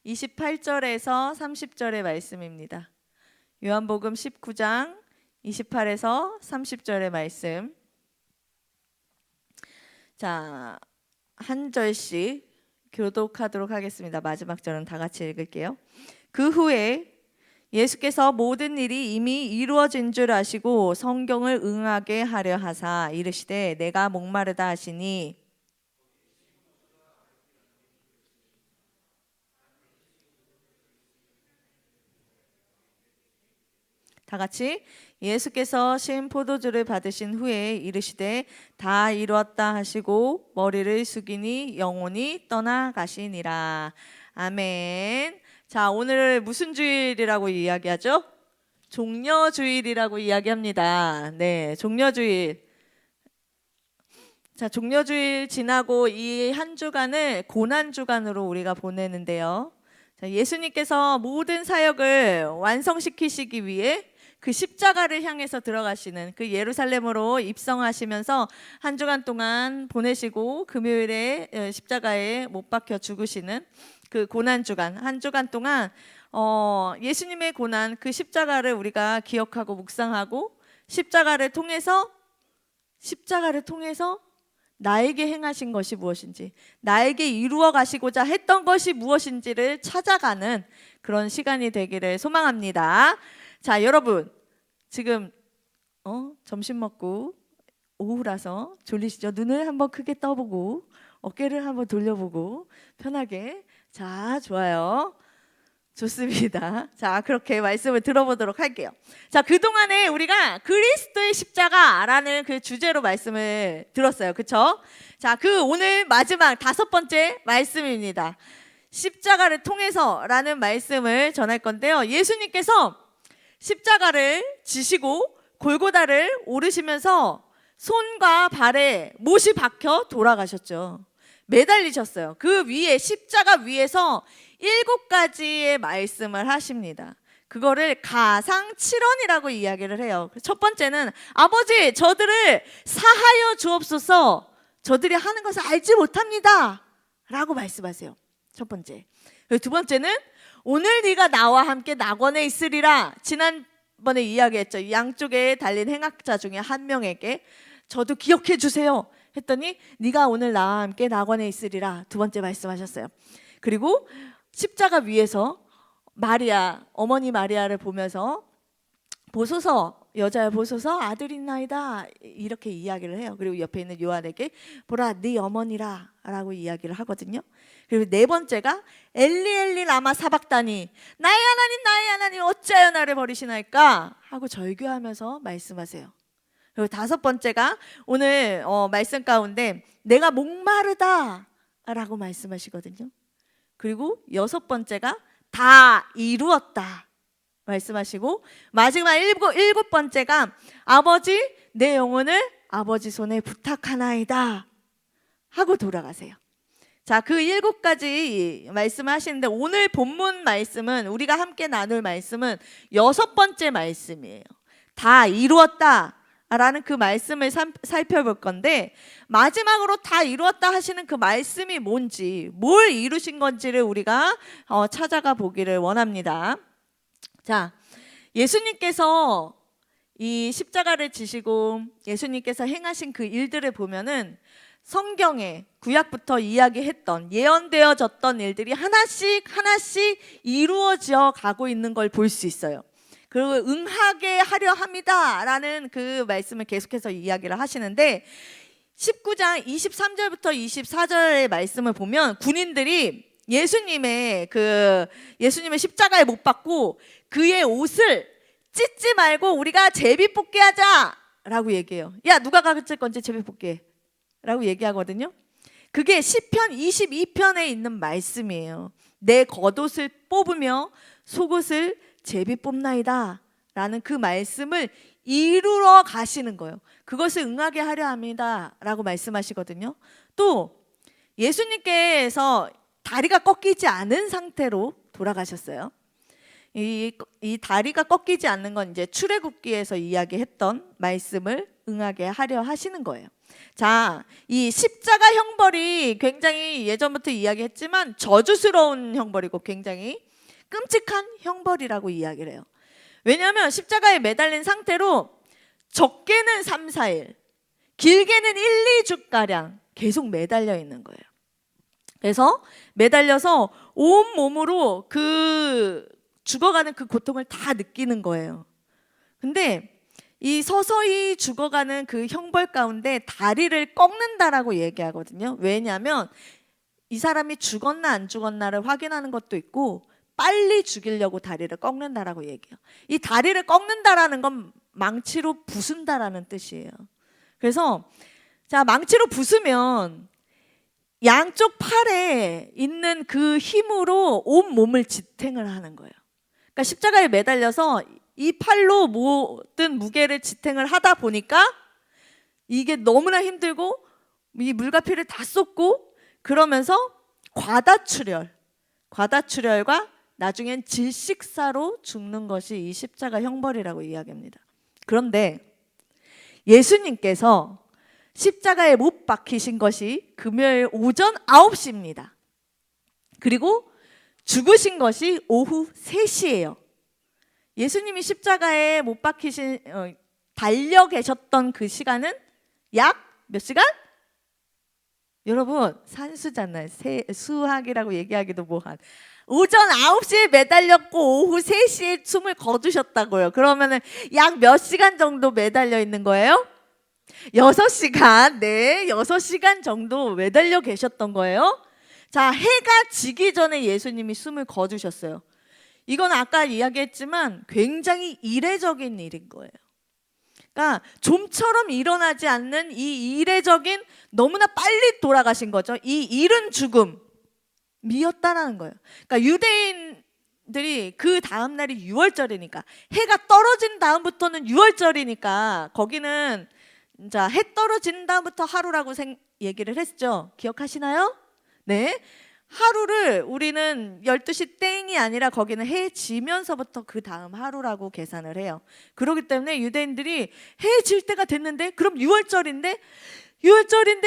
28절에서 30절의 말씀입니다. 요한복음 19장 28에서 30절의 말씀. 자, 한 절씩 교독하도록 하겠습니다. 마지막 절은 다 같이 읽을게요. 그 후에 예수께서 모든 일이 이미 이루어진 줄 아시고 성경을 응하게 하려 하사 이르시되 내가 목마르다 하시니 다 같이 예수께서 신 포도주를 받으신 후에 이르시되 다 이루었다 하시고 머리를 숙이니 영혼이 떠나가시니라. 아멘. 자, 오늘 무슨 주일이라고 이야기하죠? 종려주일이라고 이야기합니다. 네, 종려주일. 자, 종려주일 지나고 이 한 주간을 고난주간으로 우리가 보내는데요. 자, 예수님께서 모든 사역을 완성시키시기 위해 그 십자가를 향해서 들어가시는 그 예루살렘으로 입성하시면서 한 주간 동안 보내시고 금요일에 십자가에 못 박혀 죽으시는 그 고난주간, 한 주간 동안 예수님의 고난, 그 십자가를 우리가 기억하고 묵상하고 십자가를 통해서 나에게 행하신 것이 무엇인지, 나에게 이루어 가시고자 했던 것이 무엇인지를 찾아가는 그런 시간이 되기를 소망합니다. 자, 여러분 지금 점심 먹고 오후라서 졸리시죠? 눈을 한번 크게 떠보고 어깨를 한번 돌려보고 편하게. 자, 좋아요. 좋습니다. 자, 그렇게 말씀을 들어보도록 할게요. 자, 그동안에 우리가 그리스도의 십자가라는 그 주제로 말씀을 들었어요. 그쵸? 자, 그 오늘 마지막 5번째 말씀입니다. 십자가를 통해서라는 말씀을 전할 건데요. 예수님께서 십자가를 지시고 골고다를 오르시면서 손과 발에 못이 박혀 돌아가셨죠. 매달리셨어요. 그 위에 십자가 위에서 7가지의 말씀을 하십니다. 그거를 가상칠언이라고 이야기를 해요. 첫 번째는 아버지 저들을 사하여 주옵소서 저들이 하는 것을 알지 못합니다 라고 말씀하세요. 첫 번째. 두 번째는 오늘 네가 나와 함께 낙원에 있으리라. 지난번에 이야기했죠. 양쪽에 달린 행악자 중에 한 명에게 저도 기억해 주세요 했더니 네가 오늘 나와 함께 낙원에 있으리라. 두 번째 말씀하셨어요. 그리고 십자가 위에서 마리아, 어머니 마리아를 보면서 보소서 여자야 보소서 아들이 있나이다 이렇게 이야기를 해요. 그리고 옆에 있는 요한에게 보라 네 어머니라 라고 이야기를 하거든요. 그리고 네 번째가 엘리 엘리 라마 사박다니 나의 하나님 어찌하여 나를 버리시나이까 하고 절규하면서 말씀하세요. 그리고 5번째가 오늘 말씀 가운데 내가 목마르다 라고 말씀하시거든요. 그리고 6번째가 다 이루었다 말씀하시고 마지막 7번째가 아버지 내 영혼을 아버지 손에 부탁하나이다 하고 돌아가세요. 자, 그 7가지 말씀하시는데 오늘 본문 말씀은 우리가 함께 나눌 말씀은 6번째 말씀이에요. 다 이루었다 라는 그 말씀을 살펴볼 건데 마지막으로 다 이루었다 하시는 그 말씀이 뭔지 뭘 이루신 건지를 우리가 찾아가 보기를 원합니다. 자, 예수님께서 이 십자가를 지시고 예수님께서 행하신 그 일들을 보면은 성경에 구약부터 이야기했던 예언되어졌던 일들이 하나씩 이루어져 가고 있는 걸 볼 수 있어요. 그리고 응하게 하려 합니다 라는 그 말씀을 계속해서 이야기를 하시는데 19장 23절부터 24절의 말씀을 보면 군인들이 예수님의 십자가에 못 박고 그의 옷을 찢지 말고 우리가 제비 뽑게 하자 라고 얘기해요. 야 누가 가질 건지 제비 뽑게 라고 얘기하거든요. 그게 시편 22편에 있는 말씀이에요. 내 겉옷을 뽑으며 속옷을 제비 뽑나이다 라는 그 말씀을 이루러 가시는 거예요. 그것을 응하게 하려 합니다 라고 말씀하시거든요. 또 예수님께서 다리가 꺾이지 않은 상태로 돌아가셨어요. 이 다리가 꺾이지 않는 건 이제 출애굽기에서 이야기했던 말씀을 응하게 하려 하시는 거예요. 자, 이 십자가 형벌이 굉장히 예전부터 이야기했지만 저주스러운 형벌이고 굉장히 끔찍한 형벌이라고 이야기를 해요. 왜냐하면 십자가에 매달린 상태로 적게는 3, 4일, 길게는 1, 2주가량 계속 매달려 있는 거예요. 그래서 매달려서 온 몸으로 그 죽어가는 그 고통을 다 느끼는 거예요. 근데 이 서서히 죽어가는 그 형벌 가운데 다리를 꺾는다라고 얘기하거든요. 왜냐하면 이 사람이 죽었나 안 죽었나를 확인하는 것도 있고 빨리 죽이려고 다리를 꺾는다라고 얘기해요. 이 다리를 꺾는다라는 건 망치로 부순다라는 뜻이에요. 그래서 자, 망치로 부수면 양쪽 팔에 있는 그 힘으로 온 몸을 지탱을 하는 거예요. 그러니까 십자가에 매달려서 이 팔로 모든 무게를 지탱을 하다 보니까 이게 너무나 힘들고 이 물과 피를 다 쏟고 그러면서 과다출혈과 나중엔 질식사로 죽는 것이 이 십자가 형벌이라고 이야기합니다. 그런데 예수님께서 십자가에 못 박히신 것이 금요일 오전 9시입니다. 그리고 죽으신 것이 오후 3시예요. 예수님이 십자가에 못 박히신 달려 계셨던 그 시간은 약 몇 시간? 여러분 산수잖아요. 수학이라고 얘기하기도 뭐한. 오전 9시에 매달렸고 오후 3시에 숨을 거두셨다고요. 그러면은 약 몇 시간 정도 매달려 있는 거예요? 6시간. 네, 6시간 정도 매달려 계셨던 거예요. 자, 해가 지기 전에 예수님이 숨을 거두셨어요. 이건 아까 이야기했지만 굉장히 이례적인 일인 거예요. 그러니까 좀처럼 일어나지 않는 이 이례적인 너무나 빨리 돌아가신 거죠. 이 이른 죽음이었다라는 거예요. 그러니까 유대인들이 그 다음 날이 유월절이니까 해가 떨어진 다음부터는 유월절이니까 거기는 자, 해 떨어진 다음부터 하루라고 얘기를 했죠. 기억하시나요? 네. 하루를 우리는 12시 땡이 아니라 거기는 해 지면서부터 그 다음 하루라고 계산을 해요. 그렇기 때문에 유대인들이 해 질 때가 됐는데 그럼 유월절인데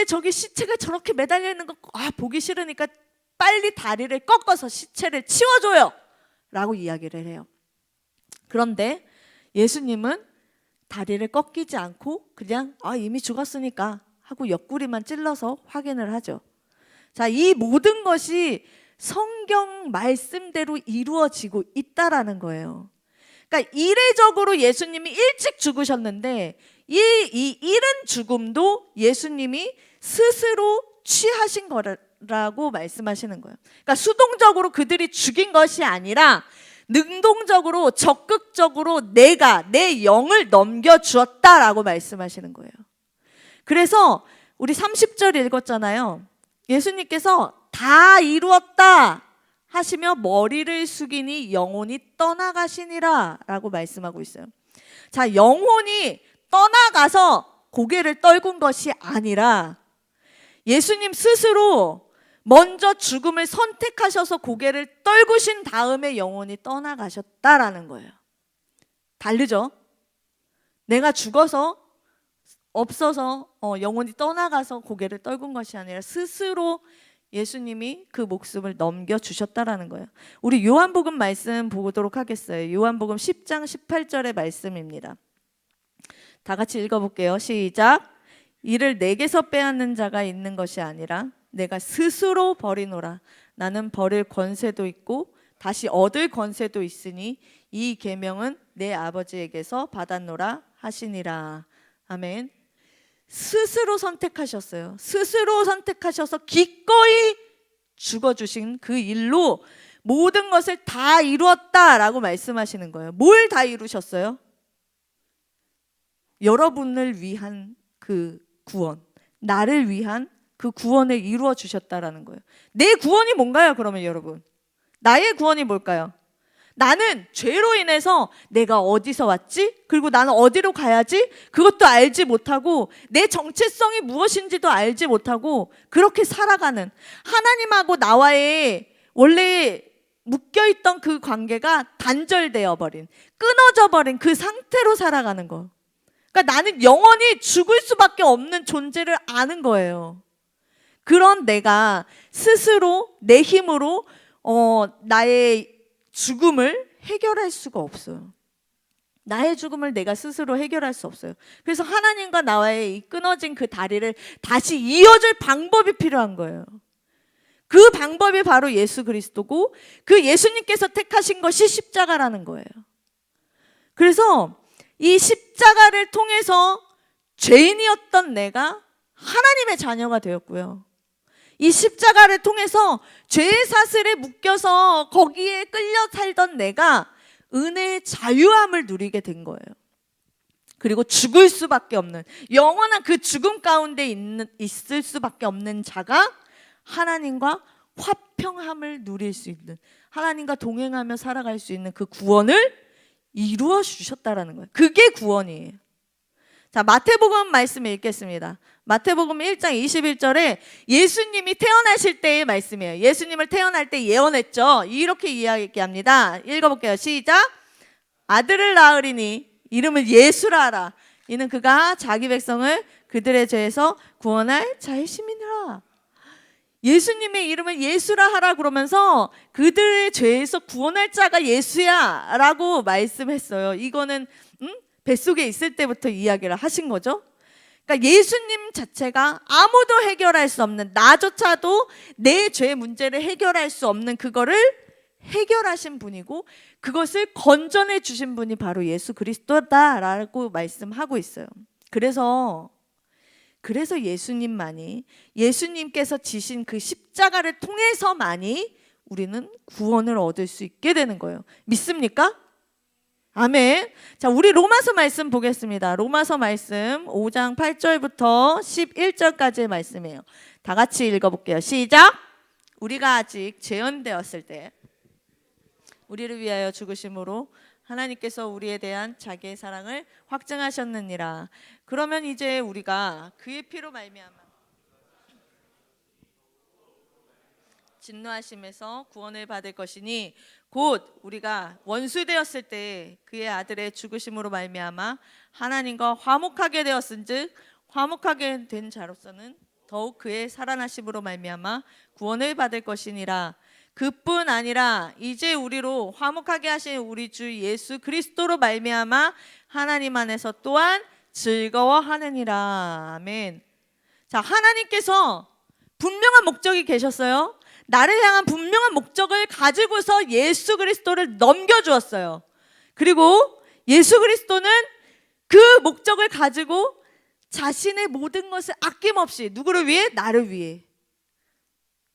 저기 시체가 저렇게 매달려 있는 거 보기 싫으니까 빨리 다리를 꺾어서 시체를 치워줘요 라고 이야기를 해요. 그런데 예수님은 다리를 꺾이지 않고 그냥 이미 죽었으니까 하고 옆구리만 찔러서 확인을 하죠. 자, 이 모든 것이 성경 말씀대로 이루어지고 있다라는 거예요. 그러니까 이례적으로 예수님이 일찍 죽으셨는데 이 이른 죽음도 예수님이 스스로 취하신 거라고 말씀하시는 거예요. 그러니까 수동적으로 그들이 죽인 것이 아니라 능동적으로 적극적으로 내가 내 영을 넘겨주었다라고 말씀하시는 거예요. 그래서 우리 30절 읽었잖아요. 예수님께서 다 이루었다 하시며 머리를 숙이니 영혼이 떠나가시니라 라고 말씀하고 있어요. 자, 영혼이 떠나가서 고개를 떨군 것이 아니라 예수님 스스로 먼저 죽음을 선택하셔서 고개를 떨구신 다음에 영혼이 떠나가셨다라는 거예요. 다르죠? 내가 죽어서 없어서 영혼이 떠나가서 고개를 떨군 것이 아니라 스스로 예수님이 그 목숨을 넘겨주셨다라는 거예요. 우리 요한복음 말씀 보도록 하겠어요. 요한복음 10장 18절의 말씀입니다. 다 같이 읽어볼게요. 시작. 이를 내게서 빼앗는 자가 있는 것이 아니라 내가 스스로 버리노라. 나는 버릴 권세도 있고 다시 얻을 권세도 있으니 이 계명은 내 아버지에게서 받았노라 하시니라. 아멘. 스스로 선택하셨어요. 스스로 선택하셔서 기꺼이 죽어주신 그 일로 모든 것을 다 이루었다라고 말씀하시는 거예요. 뭘 다 이루셨어요? 여러분을 위한 그 구원, 나를 위한 그 구원을 이루어 주셨다라는 거예요. 내 구원이 뭔가요? 그러면 여러분, 나의 구원이 뭘까요? 나는 죄로 인해서 내가 어디서 왔지? 그리고 나는 어디로 가야지? 그것도 알지 못하고 내 정체성이 무엇인지도 알지 못하고 그렇게 살아가는, 하나님하고 나와의 원래 묶여있던 그 관계가 단절되어 버린, 끊어져 버린 그 상태로 살아가는 거. 그러니까 나는 영원히 죽을 수밖에 없는 존재를 아는 거예요. 그런 내가 스스로 내 힘으로 나의 죽음을 해결할 수가 없어요. 나의 죽음을 내가 스스로 해결할 수 없어요. 그래서 하나님과 나와의 이 끊어진 그 다리를 다시 이어줄 방법이 필요한 거예요. 그 방법이 바로 예수 그리스도고, 그 예수님께서 택하신 것이 십자가라는 거예요. 그래서 이 십자가를 통해서 죄인이었던 내가 하나님의 자녀가 되었고요. 이 십자가를 통해서 죄의 사슬에 묶여서 거기에 끌려 살던 내가 은혜의 자유함을 누리게 된 거예요. 그리고 죽을 수밖에 없는, 영원한 그 죽음 가운데 있을 수밖에 없는 자가 하나님과 화평함을 누릴 수 있는, 하나님과 동행하며 살아갈 수 있는 그 구원을 이루어 주셨다라는 거예요. 그게 구원이에요. 자, 마태복음 말씀 읽겠습니다. 마태복음 1장 21절에 예수님이 태어나실 때의 말씀이에요. 예수님을 태어날 때 예언했죠. 이렇게 이야기합니다. 읽어볼게요. 시작. 아들을 낳으리니 이름을 예수라 하라. 이는 그가 자기 백성을 그들의 죄에서 구원할 자이심이니라. 예수님의 이름을 예수라 하라 그러면서 그들의 죄에서 구원할 자가 예수야 라고 말씀했어요. 이거는 뱃속에 있을 때부터 이야기를 하신 거죠. 그러니까 예수님 자체가 아무도 해결할 수 없는, 나조차도 내 죄 문제를 해결할 수 없는 그거를 해결하신 분이고, 그것을 건져내 주신 분이 바로 예수 그리스도다라고 말씀하고 있어요. 그래서 예수님만이, 예수님께서 지신 그 십자가를 통해서만이 우리는 구원을 얻을 수 있게 되는 거예요. 믿습니까? 아멘. 자, 우리 로마서 말씀 보겠습니다. 로마서 말씀 5장 8절부터 11절까지의 말씀이에요. 다 같이 읽어볼게요. 시작. 우리가 아직 죄인되었을 때 우리를 위하여 죽으심으로 하나님께서 우리에 대한 자기의 사랑을 확증하셨느니라. 그러면 이제 우리가 그의 피로 말미암아 진노하심에서 구원을 받을 것이니, 곧 우리가 원수 되었을 때 그의 아들의 죽으심으로 말미암아 하나님과 화목하게 되었은즉, 화목하게 된 자로서는 더욱 그의 살아나심으로 말미암아 구원을 받을 것이니라. 그뿐 아니라 이제 우리로 화목하게 하신 우리 주 예수 그리스도로 말미암아 하나님 안에서 또한 즐거워하느니라. 아멘. 자, 하나님께서 분명한 목적이 계셨어요. 나를 향한 분명한 목적을 가지고서 예수 그리스도를 넘겨주었어요. 그리고 예수 그리스도는 그 목적을 가지고 자신의 모든 것을 아낌없이, 누구를 위해? 나를 위해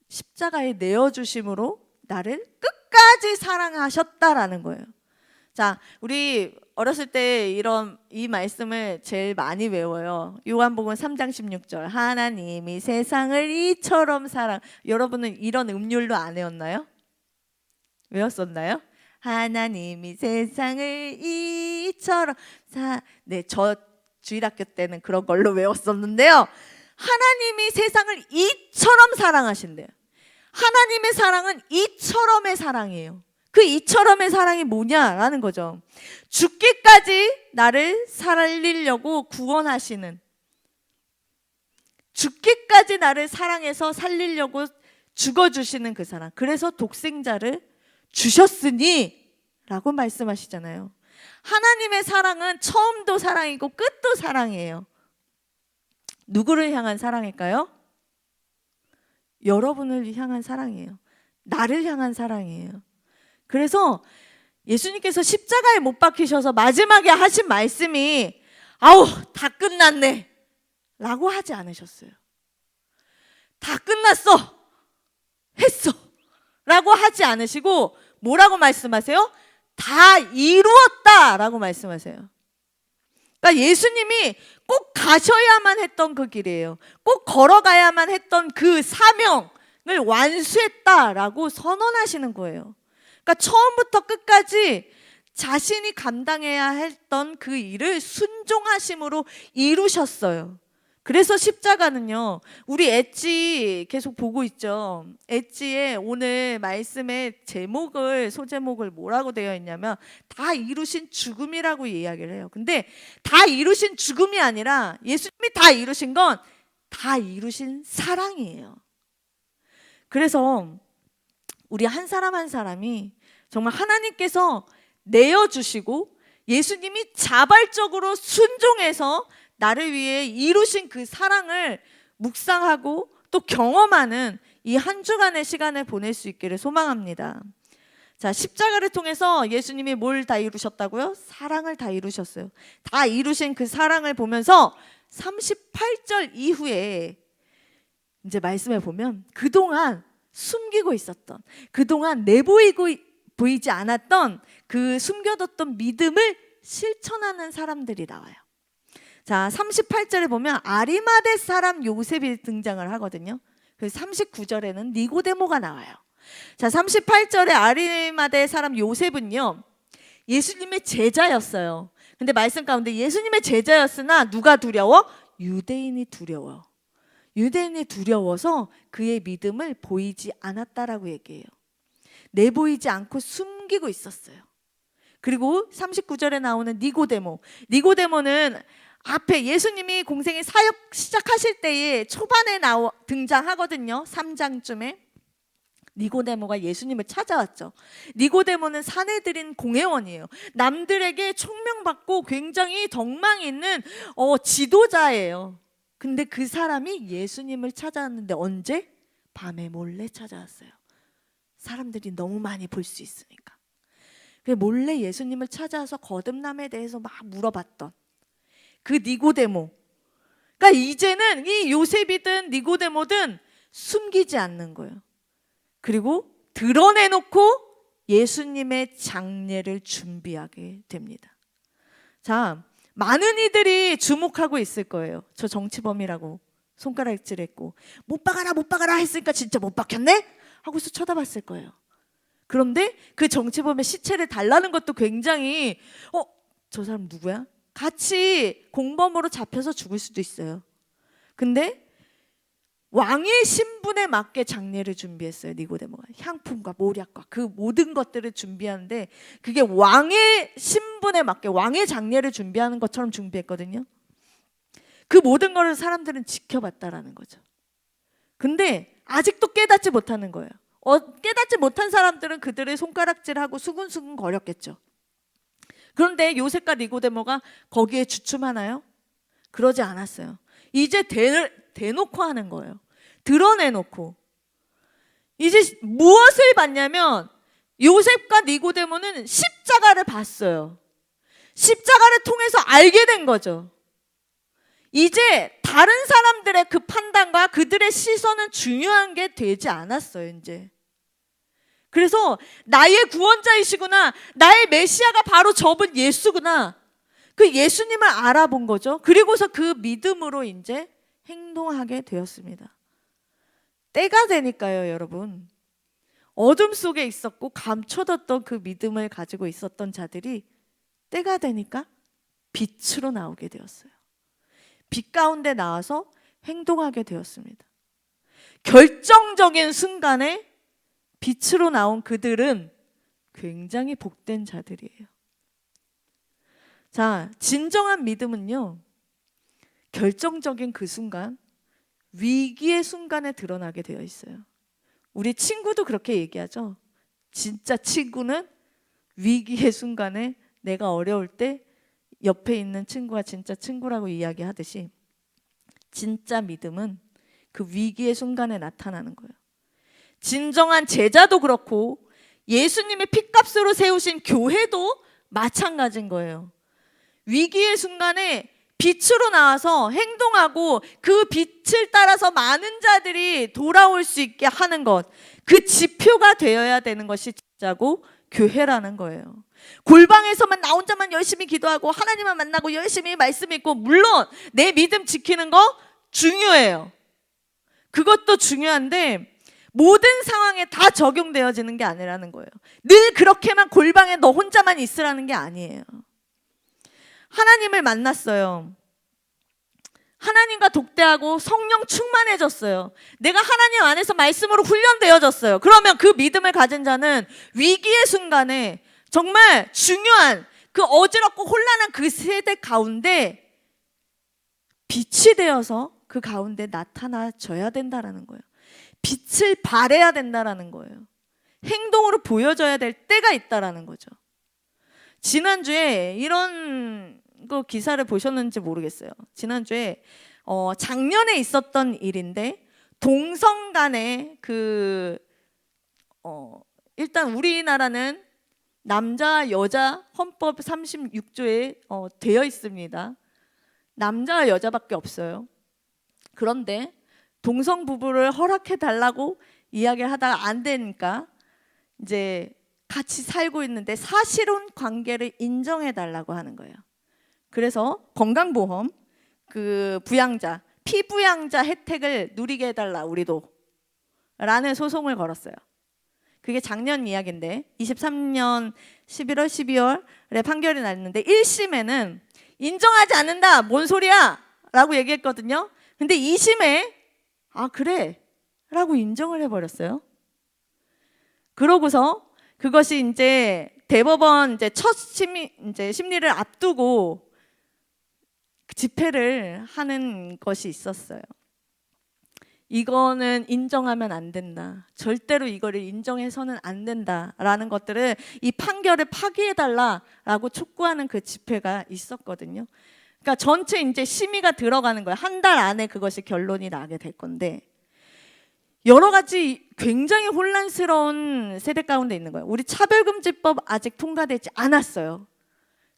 십자가에 내어주심으로 나를 끝까지 사랑하셨다라는 거예요. 자, 우리 어렸을 때 이 말씀을 제일 많이 외워요. 요한복음 3장 16절. 하나님이 세상을 이처럼 여러분은 이런 음률로 안 외웠나요? 외웠었나요? 하나님이 세상을 이처럼 네, 저 주일학교 때는 그런 걸로 외웠었는데요. 하나님이 세상을 이처럼 사랑하신대요. 하나님의 사랑은 이처럼의 사랑이에요. 그 이처럼의 사랑이 뭐냐라는 거죠. 죽기까지 나를 살리려고 구원하시는, 죽기까지 나를 사랑해서 살리려고 죽어주시는 그 사랑. 그래서 독생자를 주셨으니 라고 말씀하시잖아요. 하나님의 사랑은 처음도 사랑이고 끝도 사랑이에요. 누구를 향한 사랑일까요? 여러분을 향한 사랑이에요. 나를 향한 사랑이에요. 그래서 예수님께서 십자가에 못 박히셔서 마지막에 하신 말씀이 아우 다 끝났네 라고 하지 않으셨어요. 다 끝났어 했어 라고 하지 않으시고 뭐라고 말씀하세요? 다 이루었다 라고 말씀하세요. 그러니까 예수님이 꼭 가셔야만 했던 그 길이에요. 꼭 걸어가야만 했던 그 사명을 완수했다라고 선언하시는 거예요. 그러니까 처음부터 끝까지 자신이 감당해야 했던 그 일을 순종하심으로 이루셨어요. 그래서 십자가는요, 우리 엣지 계속 보고 있죠. 엣지에 오늘 말씀의 제목을, 소제목을 뭐라고 되어 있냐면 다 이루신 죽음이라고 이야기를 해요. 근데 다 이루신 죽음이 아니라 예수님이 다 이루신 건 다 이루신 사랑이에요. 그래서 우리 한 사람 한 사람이 정말 하나님께서 내어주시고 예수님이 자발적으로 순종해서 나를 위해 이루신 그 사랑을 묵상하고 또 경험하는 이 한 주간의 시간을 보낼 수 있기를 소망합니다. 자, 십자가를 통해서 예수님이 뭘 다 이루셨다고요? 사랑을 다 이루셨어요. 다 이루신 그 사랑을 보면서 38절 이후에 이제 말씀에 보면 그동안 숨기고 있었던, 그동안 보이지 않았던 그 숨겨뒀던 믿음을 실천하는 사람들이 나와요. 자, 38절에 보면 아리마대 사람 요셉이 등장을 하거든요. 그래서 39절에는 니고데모가 나와요. 자, 38절에 아리마대 사람 요셉은요, 예수님의 제자였어요. 근데 말씀 가운데 예수님의 제자였으나 누가 두려워? 유대인이 두려워. 유대인이 두려워서 그의 믿음을 보이지 않았다라고 얘기해요. 내보이지 않고 숨기고 있었어요. 그리고 39절에 나오는 니고데모는 앞에 예수님이 공생의 사역 시작하실 때에 초반에 등장하거든요. 3장쯤에 니고데모가 예수님을 찾아왔죠. 니고데모는 사내들인 공회원이에요. 남들에게 총명받고 굉장히 덕망 있는 지도자예요. 근데 그 사람이 예수님을 찾아왔는데 언제? 밤에 몰래 찾아왔어요. 사람들이 너무 많이 볼 수 있으니까. 몰래 예수님을 찾아와서 거듭남에 대해서 막 물어봤던 그 니고데모. 그러니까 이제는 이 요셉이든 니고데모든 숨기지 않는 거예요. 그리고 드러내놓고 예수님의 장례를 준비하게 됩니다. 자, 많은 이들이 주목하고 있을 거예요. 저 정치범이라고 손가락질했고 못 박아라 했으니까 진짜 못 박혔네? 하고서 쳐다봤을 거예요. 그런데 그 정치범의 시체를 달라는 것도 굉장히 저 사람 누구야? 같이 공범으로 잡혀서 죽을 수도 있어요. 근데 왕의 신분에 맞게 장례를 준비했어요. 니고데모가 향품과 모략과 그 모든 것들을 준비하는데 그게 왕의 신분에 맞게 왕의 장례를 준비하는 것처럼 준비했거든요. 그 모든 것을 사람들은 지켜봤다라는 거죠. 근데 아직도 깨닫지 못하는 거예요. 깨닫지 못한 사람들은 그들의 손가락질하고 수근수근 거렸겠죠. 그런데 요셉과 니고데모가 거기에 주춤하나요? 그러지 않았어요. 이제 대놓고 하는 거예요. 드러내놓고. 이제 무엇을 봤냐면 요셉과 니고데모는 십자가를 봤어요. 십자가를 통해서 알게 된 거죠. 이제 다른 사람들의 그 판단과 그들의 시선은 중요한 게 되지 않았어요. 이제. 그래서 나의 구원자이시구나, 나의 메시아가 바로 저분 예수구나, 그 예수님을 알아본 거죠. 그리고서 그 믿음으로 이제 행동하게 되었습니다. 때가 되니까요, 여러분. 어둠 속에 있었고 감춰뒀던 그 믿음을 가지고 있었던 자들이 때가 되니까 빛으로 나오게 되었어요. 빛 가운데 나와서 행동하게 되었습니다. 결정적인 순간에 빛으로 나온 그들은 굉장히 복된 자들이에요. 자, 진정한 믿음은요, 결정적인 그 순간, 위기의 순간에 드러나게 되어 있어요. 우리 친구도 그렇게 얘기하죠. 진짜 친구는 위기의 순간에, 내가 어려울 때 옆에 있는 친구가 진짜 친구라고 이야기하듯이 진짜 믿음은 그 위기의 순간에 나타나는 거예요. 진정한 제자도 그렇고 예수님의 핏값으로 세우신 교회도 마찬가지인 거예요. 위기의 순간에 빛으로 나와서 행동하고 그 빛을 따라서 많은 자들이 돌아올 수 있게 하는 것, 그 지표가 되어야 되는 것이 진짜고 교회라는 거예요. 골방에서만 나 혼자만 열심히 기도하고 하나님만 만나고 열심히 말씀 읽고, 물론 내 믿음 지키는 거 중요해요. 그것도 중요한데 모든 상황에 다 적용되어지는 게 아니라는 거예요. 늘 그렇게만 골방에 너 혼자만 있으라는 게 아니에요. 하나님을 만났어요. 하나님과 독대하고 성령 충만해졌어요. 내가 하나님 안에서 말씀으로 훈련되어졌어요. 그러면 그 믿음을 가진 자는 위기의 순간에 정말 중요한 그 어지럽고 혼란한 그 세대 가운데 빛이 되어서 그 가운데 나타나줘야 된다라는 거예요. 빛을 발해야 된다라는 거예요. 행동으로 보여줘야 될 때가 있다라는 거죠. 지난주에 이런 거 기사를 보셨는지 모르겠어요. 지난주에 작년에 있었던 일인데 동성 간에 일단 우리나라는 남자 여자 헌법 36조에 되어 있습니다. 남자와 여자밖에 없어요. 그런데 동성 부부를 허락해 달라고 이야기를 하다가 안 되니까 이제 같이 살고 있는데 사실혼 관계를 인정해 달라고 하는 거예요. 그래서 건강보험 그 부양자, 피부양자 혜택을 누리게 해달라 우리도 라는 소송을 걸었어요. 그게 작년 이야기인데 23년 11월 12월에 판결이 났는데 1심에는 인정하지 않는다 뭔 소리야 라고 얘기했거든요. 근데 2심에 아 그래 라고 인정을 해버렸어요. 그러고서 그것이 이제 대법원 이제 첫 심리를 앞두고 집회를 하는 것이 있었어요. 이거는 인정하면 안 된다. 절대로 이거를 인정해서는 안 된다라는 것들을 이 판결을 파기해달라라고 촉구하는 그 집회가 있었거든요. 그러니까 전체 이제 심의가 들어가는 거예요. 한 달 안에 그것이 결론이 나게 될 건데 여러 가지 굉장히 혼란스러운 세대 가운데 있는 거예요. 우리 차별금지법 아직 통과되지 않았어요.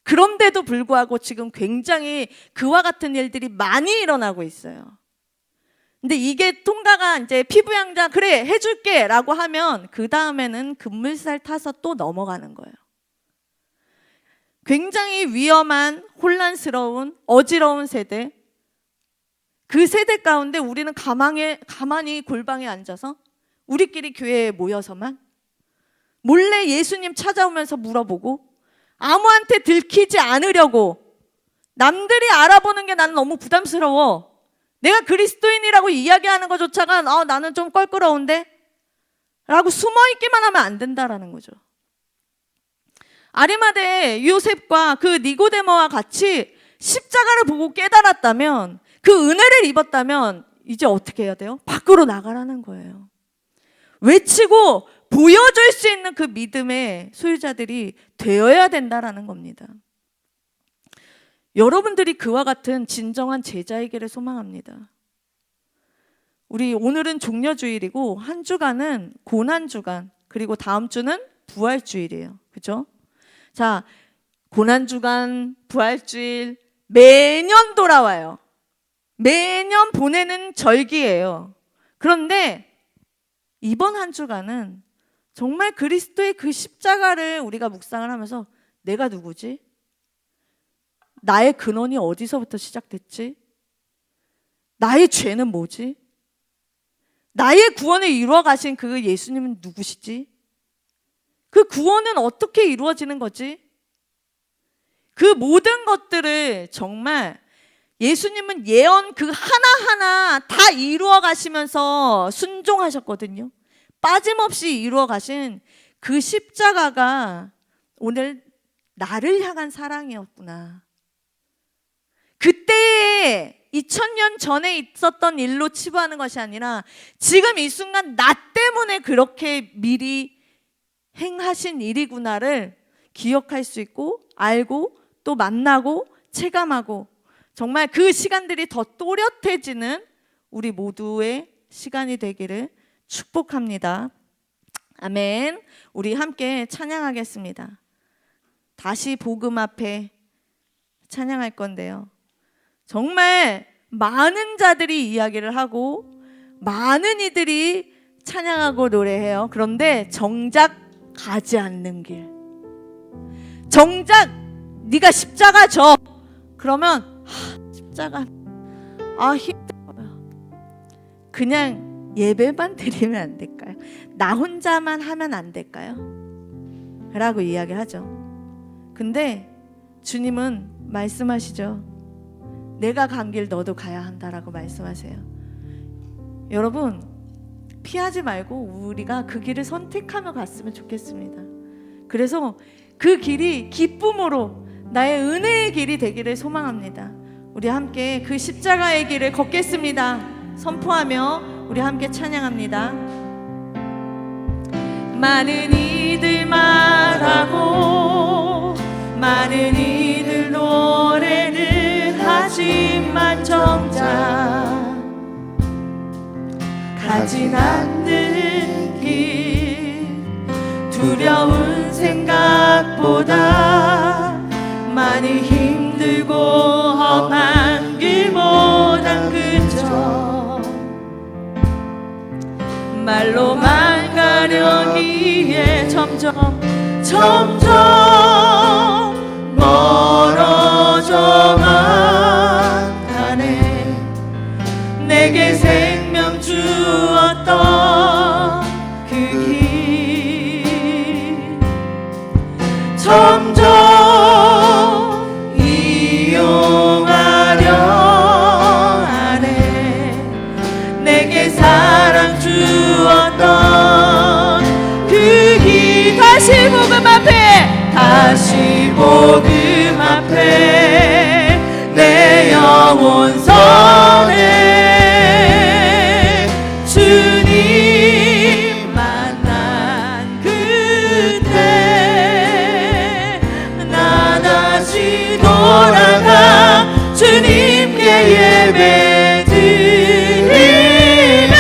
그런데도 불구하고 지금 굉장히 그와 같은 일들이 많이 일어나고 있어요. 근데 이게 통과가 이제 피부양자 그래 해줄게 라고 하면 그 다음에는 급물살 타서 또 넘어가는 거예요. 굉장히 위험한 혼란스러운 어지러운 세대, 그 세대 가운데 우리는 가만히 골방에 앉아서 우리끼리 교회에 모여서만 몰래 예수님 찾아오면서 물어보고 아무한테 들키지 않으려고 남들이 알아보는 게 나는 너무 부담스러워. 내가 그리스도인이라고 이야기하는 것조차가 나는 좀 껄끄러운데? 라고 숨어있기만 하면 안 된다라는 거죠. 아리마대 요셉과 그 니고데모와 같이 십자가를 보고 깨달았다면 그 은혜를 입었다면 이제 어떻게 해야 돼요? 밖으로 나가라는 거예요. 외치고 보여줄 수 있는 그 믿음의 소유자들이 되어야 된다라는 겁니다. 여러분들이 그와 같은 진정한 제자이기를 소망합니다. 우리 오늘은 종려주일이고 한 주간은 고난주간 그리고 다음 주는 부활주일이에요. 그렇죠? 자, 고난주간, 부활주일 매년 돌아와요. 매년 보내는 절기예요. 그런데 이번 한 주간은 정말 그리스도의 그 십자가를 우리가 묵상을 하면서 내가 누구지? 나의 근원이 어디서부터 시작됐지? 나의 죄는 뭐지? 나의 구원을 이루어 가신 그 예수님은 누구시지? 그 구원은 어떻게 이루어지는 거지? 그 모든 것들을 정말 예수님은 예언 그 하나하나 다 이루어 가시면서 순종하셨거든요. 빠짐없이 이루어 가신 그 십자가가 오늘 나를 향한 사랑이었구나. 그때에 2000년 전에 있었던 일로 치부하는 것이 아니라 지금 이 순간 나 때문에 그렇게 미리 행하신 일이구나를 기억할 수 있고 알고 또 만나고 체감하고 정말 그 시간들이 더 또렷해지는 우리 모두의 시간이 되기를 축복합니다. 아멘. 우리 함께 찬양하겠습니다. 다시 복음 앞에 찬양할 건데요. 정말 많은 자들이 이야기를 하고 많은 이들이 찬양하고 노래해요. 그런데 정작 가지 않는 길, 정작 네가 십자가 져 그러면 십자가 힘들어요. 그냥 예배만 드리면 안 될까요? 나 혼자만 하면 안 될까요? 라고 이야기하죠. 근데 주님은 말씀하시죠. 내가 간 길 너도 가야 한다라고 말씀하세요. 여러분, 피하지 말고 우리가 그 길을 선택하며 갔으면 좋겠습니다. 그래서 그 길이 기쁨으로 나의 은혜의 길이 되기를 소망합니다. 우리 함께 그 십자가의 길을 걷겠습니다. 선포하며 우리 함께 찬양합니다. 많은 이들 말하고 많은 이들 노래를 하지만 정작 가진 않는 길, 두려운 생각보다 많이 힘들고 험한 길보단 그저 말로만 가려기에 점점 멀어져만 가네. 내게 생명 주었던 그 길 점점 이용하려 하네. 내게 사랑 주었던 그 길 다시 복음 앞에 다시 복음 앞에 내 영혼 선해 주님 만난 그때 나 다시 돌아가 주님께 예배 드리며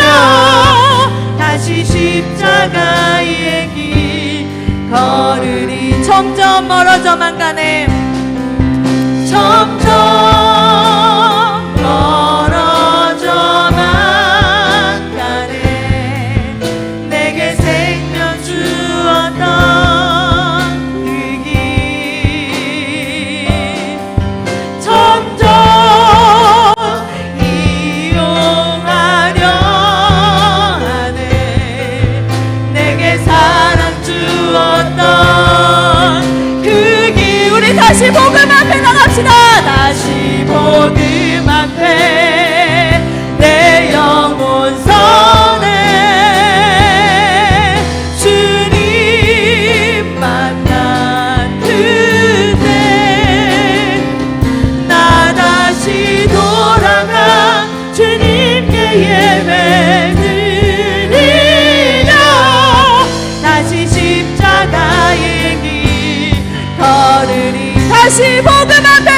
다시 십자가의 길 걸으리. 점점 멀어져만 가네. 점점 멀어져만 가네. 내게 생명 주었던 그 길 점점 이용하려 하네. 내게 사랑 주었던 그 길 우리 다시 복음 앞에 나갑시다. 다시 복음 앞에 내 영혼 선해 주님 만난 그때 나 다시 돌아가 주님께 예배 드리며 다시 십자가의 길 걸으리. 다시 복음 앞에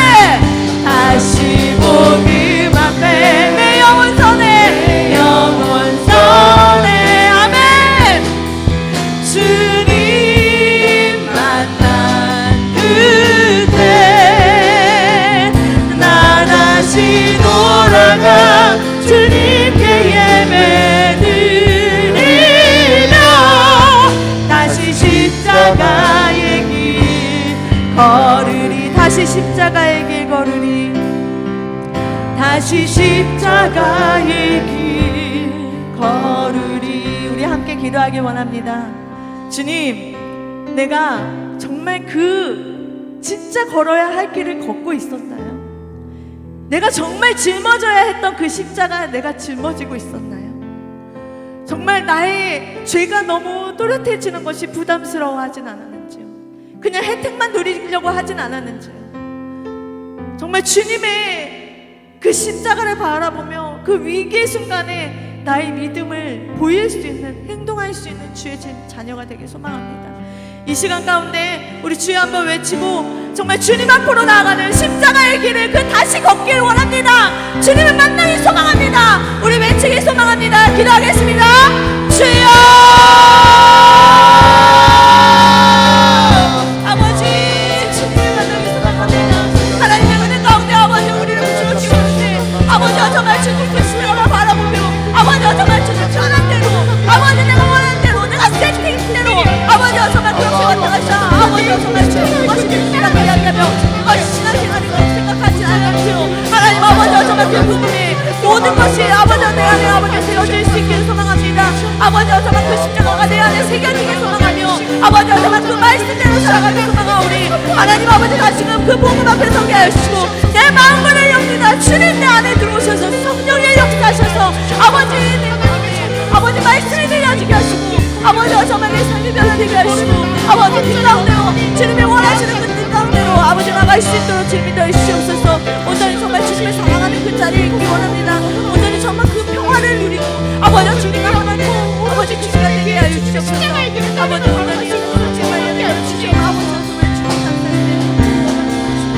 다시 복음 앞에 내 영혼 선해 영혼 선해 아멘. 주님 만난 그때 나 다시 돌아가 주님께 예배 드리며 다시 십자가의 길 걸으리. 다시 십자가의 길 걸으리. 다시 십자가의 길 걸으리. 우리 함께 기도하기 원합니다. 주님, 내가 정말 그 진짜 걸어야 할 길을 걷고 있었나요? 내가 정말 짊어져야 했던 그 십자가 내가 짊어지고 있었나요? 정말 나의 죄가 너무 또렷해지는 것이 부담스러워하진 않았는지요? 그냥 혜택만 누리려고 하진 않았는지요? 정말 주님의 그 십자가를 바라보며 그 위기의 순간에 나의 믿음을 보일 수 있는, 행동할 수 있는 주의 자녀가 되길 소망합니다. 이 시간 가운데 우리 주여 한번 외치고 정말 주님 앞으로 나아가는 십자가의 길을 그 다시 걷길 원합니다. 주님을 만나길 소망합니다. 우리 외치길 소망합니다. 기도하겠습니다. 주여 아버지, 주님을 만나길 소망합니다. 하나님의 은혜 가운데 아버지 우리를 부추기고 있는데 아버지와 정말 주님께 주여를 바라보며 아버지와 정말 주님 편한 대로 아버지 내가 원하는 대로 내가 세팅대로 아버지와 정말 그렇게 왔다가자 아버지와 정말 주님 것이 신앙을 이야기하며 그것이 신앙생활이라고 생각하지 않았지요. 하나님 아버지와 정말 그 부분이 모든 것이 아버지와 내 안에 아버지 세워질 수 있기를 소망합니다. 아버지와 정말 그 십자가가 내 안에 새겨지길 소망하며 아버지와 정말 그 말씀대로 살아가길 소망하오니 하나님 아버지 다시금 그 복음 앞에 서게 하시고 내 마음을 영리다 주님 내 안에 들어오셔서 성령의 역사하셔서 아버지 내 마음에 아버지 말씀이 들려지게 하시고 아버지와 정말 내 삶이 변화되게 하시고 아버지 뜻 가운데로 주님이 원하시는 그 뜻 가운데로 아버지 나갈 수 있도록 주님이 더 주시옵소서. 온전히 정말 주님을 사랑하는 그 자리에 있기 원합니다. 온전히 정말 그 평화를 누리고 아버지 주님과 하나님 아버지 그 시간 되게 하여 주시옵소서. 아버지 온전히 정말 연애하여 주시고 아버지 정말 주님 감사드립니다.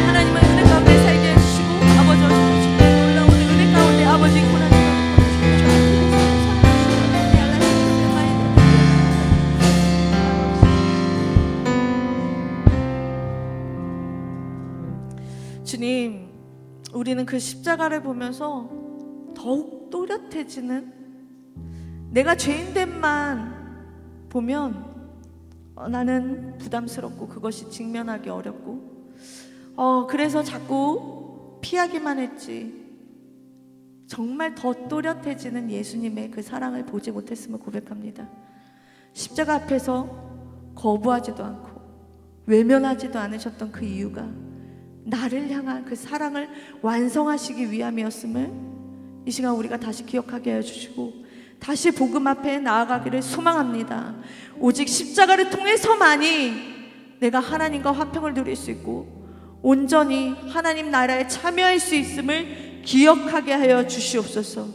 하나님은 은혜 가운데 살게 해주시고 아버지와 정말 주님 놀라운 은혜 가운데 아버지 고난을 주님, 우리는 그 십자가를 보면서 더욱 또렷해지는 내가 죄인됨만 보면 나는 부담스럽고 그것이 직면하기 어렵고 그래서 자꾸 피하기만 했지 정말 더 또렷해지는 예수님의 그 사랑을 보지 못했음을 고백합니다. 십자가 앞에서 거부하지도 않고 외면하지도 않으셨던 그 이유가 나를 향한 그 사랑을 완성하시기 위함이었음을 이 시간 우리가 다시 기억하게 해주시고 다시 복음 앞에 나아가기를 소망합니다. 오직 십자가를 통해서만이 내가 하나님과 화평을 누릴 수 있고 온전히 하나님 나라에 참여할 수 있음을 기억하게 하여 주시옵소서.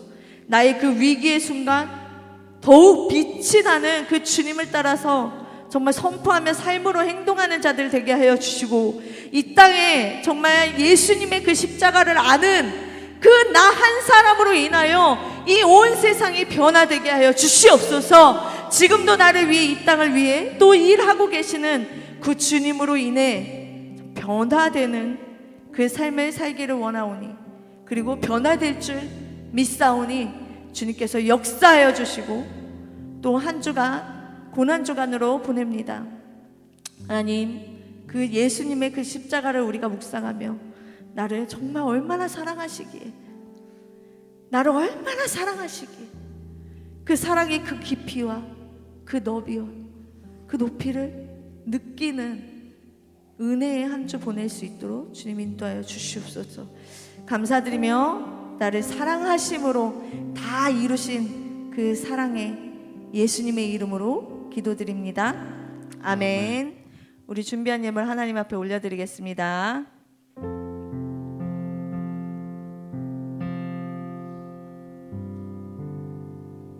나의 그 위기의 순간 더욱 빛이 나는 그 주님을 따라서 정말 선포하며 삶으로 행동하는 자들 되게 하여 주시고 이 땅에 정말 예수님의 그 십자가를 아는 그 나 한 사람으로 인하여 이 온 세상이 변화되게 하여 주시옵소서. 지금도 나를 위해 이 땅을 위해 또 일하고 계시는 그 주님으로 인해 변화되는 그 삶을 살기를 원하오니 그리고 변화될 줄 믿사오니 주님께서 역사하여 주시고 또 한 주가 고난주간으로 보냅니다. 하나님 그 예수님의 그 십자가를 우리가 묵상하며 나를 정말 얼마나 사랑하시기에 나를 얼마나 사랑하시기에 그 사랑의 그 깊이와 그 너비와 그 높이를 느끼는 은혜의 한 주 보낼 수 있도록 주님 인도하여 주시옵소서. 감사드리며 나를 사랑하심으로 다 이루신 그 사랑의 예수님의 이름으로 기도드립니다. 아멘. 우리 준비한 예물 하나님 앞에 올려드리겠습니다.